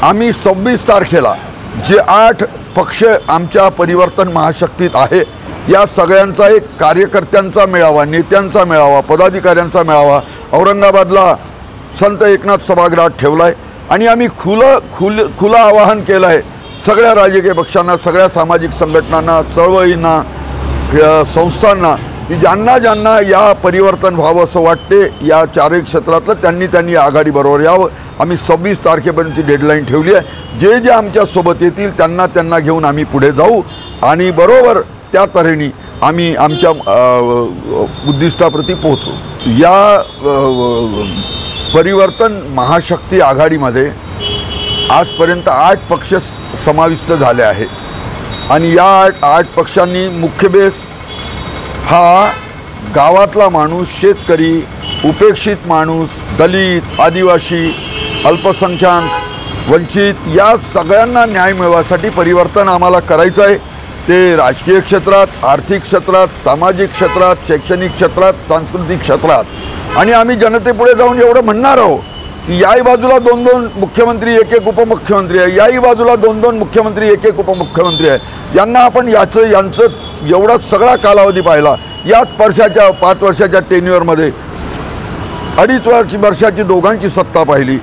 आम्ही 26 तारखेला जे 8 पक्ष आमच्या परिवर्तन महाशक्तीत आहे या सगळ्यांचा एक कार्यकर्त्यांचा मेळावा, नेत्यांचा मेळावा, पदाधिकाऱ्यांचा मेळावा औरंगाबादला संत एकनाथ सभागृहात ठेवला आहे आणि आम्ही खुलं आवाहन केलं आहे सगळ्या राजकीय पक्षांना, सगळ्या सामाजिक संघटनांना, चळवळींना, संस्थांना की ज्यांना या परिवर्तन व्हावं असं वाटते या चारही क्षेत्रातलं त्यांनी आघाडीबरोबर यावं। आम्ही 26 तारखेपर्यंतची डेडलाईन ठेवली आहे। जे आमच्यासोबत येतील त्यांना घेऊन आम्ही पुढे जाऊ आणि बरोबर त्या तऱ्हेने आम्ही आमच्या उद्दिष्टाप्रती पोहोचू। या परिवर्तन महाशक्ती आघाडीमध्ये आजपर्यंत 8 पक्ष समाविष्ट झाले आहे आणि या 8 पक्षांनी मुख्य बेस हा गावातला माणूस, शेतकरी, उपेक्षित माणूस, दलित, आदिवासी, अल्पसंख्याक, वंचित या सगळ्यांना न्याय मिळवासाठी परिवर्तन आम्हाला करायचं आहे। ते राजकीय क्षेत्रात, आर्थिक क्षेत्रात, सामाजिक क्षेत्रात, शैक्षणिक क्षेत्रात, सांस्कृतिक क्षेत्रात आणि आम्ही जनतेपुढे जाऊन एवढं म्हणणार आहोत की याही बाजूला 2-2 मुख्यमंत्री, 1-1 उपमुख्यमंत्री आहे, याही बाजूला 2-2 मुख्यमंत्री, 1-1 उपमुख्यमंत्री आहे। यांना आपण यांचं एवढा सगळा कालावधी पाहिला। याच 5 वर्षाच्या टेन्युअरमध्ये 2.5 वर्षाची दोघांची सत्ता पाहिली,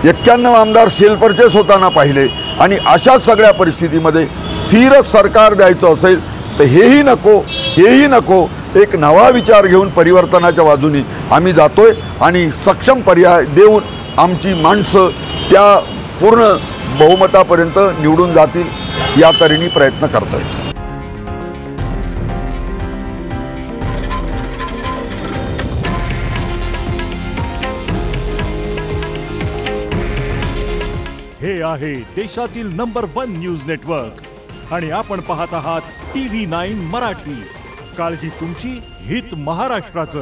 91 आमदार सेल परचेस होताना पाहिले आणि अशा सगळ्या परिस्थितीमध्ये स्थिर सरकार द्यायचं असेल तर हेही नको एक नवा विचार घेऊन परिवर्तनाच्या बाजूने आम्ही जातोय आणि सक्षम पर्याय देऊन आमची माणसं त्या पूर्ण बहुमतापर्यंत निवडून जातील या तऱ्हेने प्रयत्न करतोय। हे आहे देशातील नंबर 1 न्यूज नेटवर्क आणि आपण पाहत आहात TV9 मराठी। काळजी तुमची, हित महाराष्ट्राचं।